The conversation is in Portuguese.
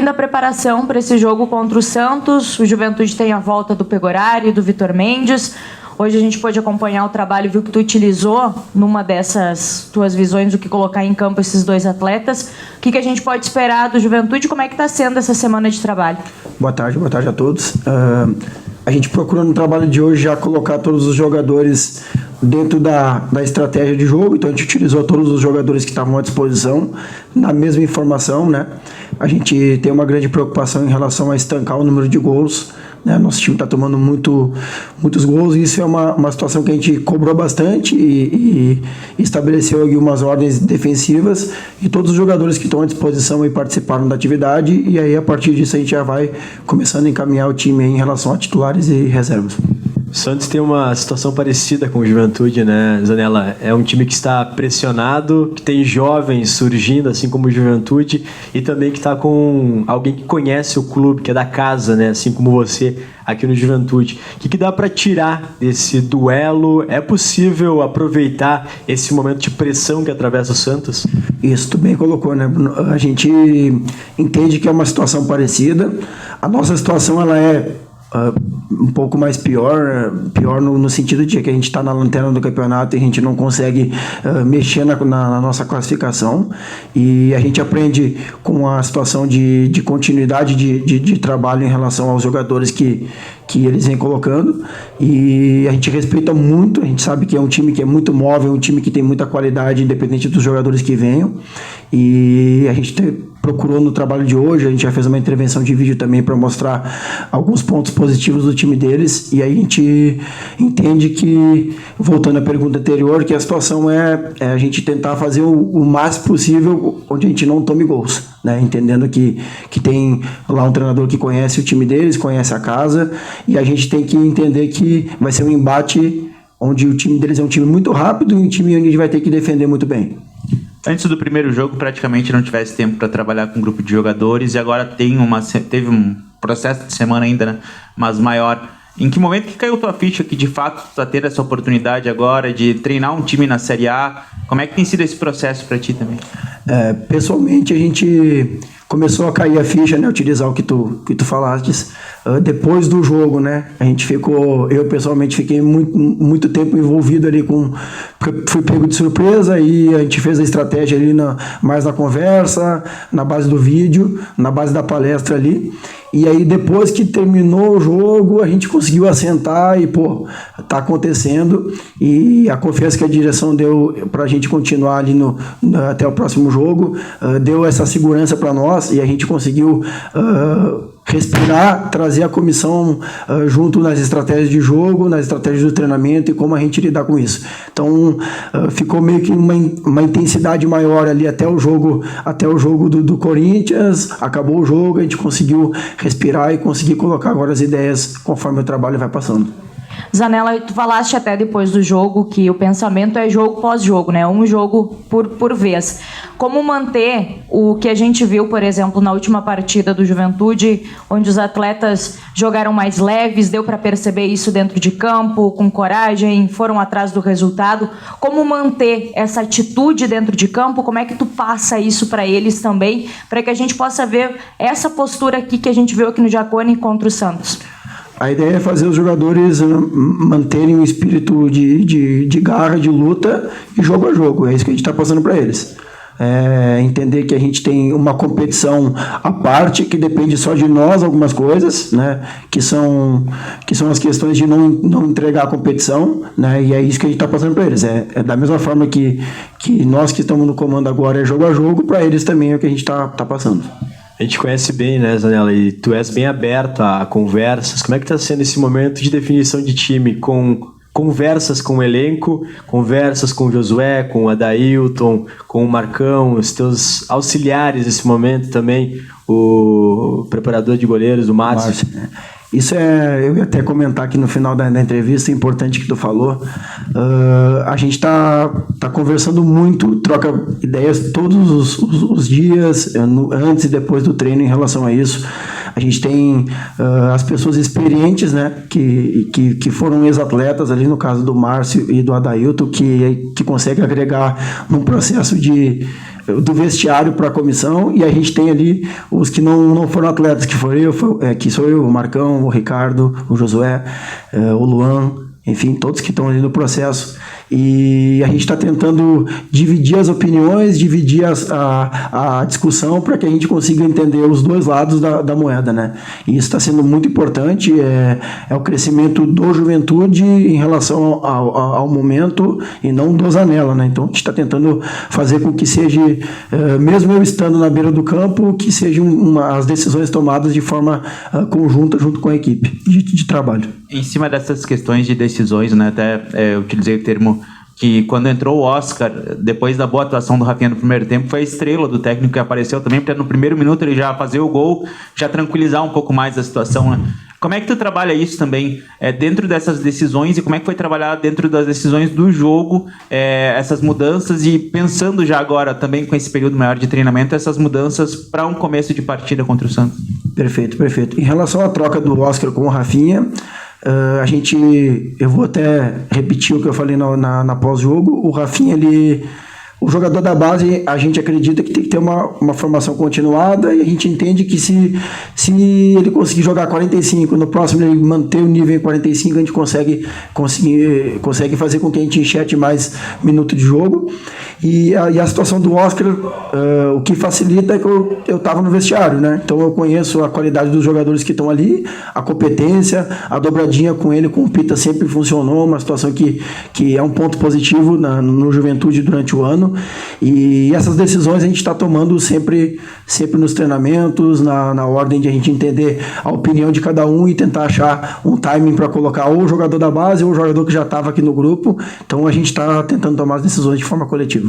da preparação para esse jogo contra o Santos. O Juventude tem a volta do Pegorari e do Vitor Mendes. Hoje a gente pôde acompanhar o trabalho, viu que tu utilizou numa dessas tuas visões, o que colocar em campo esses dois atletas. O que a gente pode esperar do Juventude? Como é que está sendo essa semana de trabalho? Boa tarde a todos. A gente procurou no trabalho de hoje já colocar todos os jogadores dentro da estratégia de jogo, então a gente utilizou todos os jogadores que estavam à disposição na mesma informação, né? A gente tem uma grande preocupação em relação a estancar o número de gols, né? Nosso time está tomando muitos gols e isso é uma situação que a gente cobrou bastante e estabeleceu algumas ordens defensivas e todos os jogadores que estão à disposição e participaram da atividade e aí a partir disso a gente já vai começando a encaminhar o time em relação a titulares e reservas. O Santos tem uma situação parecida com o Juventude, né, Zanella? É um time que está pressionado, que tem jovens surgindo, assim como o Juventude, e também que está com alguém que conhece o clube, que é da casa, né, assim como você aqui no Juventude. O que dá para tirar desse duelo? É possível aproveitar esse momento de pressão que atravessa o Santos? Isso, tu bem colocou, né, Bruno? A gente entende que é uma situação parecida. A nossa situação, ela é um pouco mais pior no sentido de que a gente está na lanterna do campeonato e a gente não consegue mexer na nossa classificação e a gente aprende com a situação de continuidade de trabalho em relação aos jogadores que eles vêm colocando e a gente respeita muito, a gente sabe que é um time que é muito móvel, um time que tem muita qualidade independente dos jogadores que venham e a gente procurou no trabalho de hoje, a gente já fez uma intervenção de vídeo também para mostrar alguns pontos positivos do time deles e aí a gente entende que, voltando à pergunta anterior, que a situação é a gente tentar fazer o máximo possível onde a gente não tome gols, né? Entendendo que tem lá um treinador que conhece o time deles, conhece a casa e a gente tem que entender que vai ser um embate onde o time deles é um time muito rápido e um time onde a gente vai ter que defender muito bem. Antes do primeiro jogo, praticamente não tivesse tempo para trabalhar com um grupo de jogadores e agora teve um processo de semana ainda, né? Mas maior. Em que momento que caiu tua ficha que de fato tu tá tendo essa oportunidade agora de treinar um time na Série A? Como é que tem sido esse processo para ti também? Pessoalmente, a gente começou a cair a ficha, né? Utilizar o que tu falaste depois do jogo, né? Eu pessoalmente fiquei muito tempo envolvido ali fui pego de surpresa e a gente fez a estratégia ali mais na conversa, na base do vídeo, na base da palestra ali. E aí depois que terminou o jogo, a gente conseguiu assentar e, tá acontecendo. E a confiança que a direção deu pra gente continuar ali até o próximo jogo, deu essa segurança para nós e a gente conseguiu respirar, trazer a comissão junto nas estratégias de jogo, nas estratégias do treinamento e como a gente lidar com isso. Então, ficou meio que uma intensidade maior ali até o jogo do Corinthians, acabou o jogo, a gente conseguiu respirar e conseguir colocar agora as ideias conforme o trabalho vai passando. Zanella, tu falaste até depois do jogo que o pensamento é jogo pós-jogo, né? Um jogo por vez. Como manter o que a gente viu, por exemplo, na última partida do Juventude, onde os atletas jogaram mais leves, deu para perceber isso dentro de campo, com coragem, foram atrás do resultado. Como manter essa atitude dentro de campo? Como é que tu passa isso para eles também, para que a gente possa ver essa postura aqui que a gente viu aqui no Jacone contra o Santos? A ideia é fazer os jogadores manterem um espírito de garra, de luta e jogo a jogo. É isso que a gente está passando para eles. Entender que a gente tem uma competição à parte, que depende só de nós, algumas coisas, né? Que são as questões de não entregar a competição, né? E é isso que a gente está passando para eles. É da mesma forma que nós que estamos no comando agora é jogo a jogo, para eles também é o que a gente está passando. A gente conhece bem, né, Zanella? E tu és bem aberto a conversas. Como é que está sendo esse momento de definição de time? Com conversas com o elenco, conversas com o Josué, com o Adailton, com o Marcão, os teus auxiliares nesse momento também, o preparador de goleiros, o Márcio. Isso eu ia até comentar aqui no final da entrevista, é importante que tu falou. A gente tá conversando muito, troca ideias todos os dias, antes e depois do treino em relação a isso. A gente tem as pessoas experientes, né, que foram ex-atletas, ali no caso do Márcio e do Adailton, que conseguem agregar num processo de do vestiário para a comissão, e a gente tem ali os que não foram atletas, que sou eu, o Marcão, o Ricardo, o Josué, o Luan, enfim, todos que estão ali no processo. E a gente está tentando dividir as opiniões, dividir a discussão para que a gente consiga entender os dois lados da moeda, né? E isso está sendo muito importante, é o crescimento do Juventude em relação ao momento e não do Zanella, né? Então a gente está tentando fazer com que seja, mesmo eu estando na beira do campo, que sejam as decisões tomadas de forma conjunta junto com a equipe de trabalho. Em cima dessas questões de decisões, né, até eu utilizei o termo que quando entrou o Oscar, depois da boa atuação do Rafinha no primeiro tempo, foi a estrela do técnico que apareceu também, porque no primeiro minuto ele já fazia o gol, já tranquilizar um pouco mais a situação, né? Como é que tu trabalha isso também dentro dessas decisões, e como é que foi trabalhar dentro das decisões do jogo, essas mudanças, e pensando já agora também com esse período maior de treinamento, essas mudanças para um começo de partida contra o Santos? Perfeito. Em relação à troca do Oscar com o Rafinha, eu vou até repetir o que eu falei na pós-jogo. O Rafinha, o jogador da base, a gente acredita que tem que ter uma formação continuada, e a gente entende que se ele conseguir jogar 45, no próximo ele manter o nível em 45, a gente consegue fazer com que a gente enxerte mais minutos de jogo. E a situação do Oscar, o que facilita é que eu estava no vestiário, né? Então eu conheço a qualidade dos jogadores que estão ali, a competência, a dobradinha com ele, com o Pita sempre funcionou, uma situação que é um ponto positivo no Juventude durante o ano. E essas decisões a gente está tomando sempre nos treinamentos, na ordem de a gente entender a opinião de cada um e tentar achar um timing para colocar ou o jogador da base ou o jogador que já estava aqui no grupo. Então a gente está tentando tomar as decisões de forma coletiva.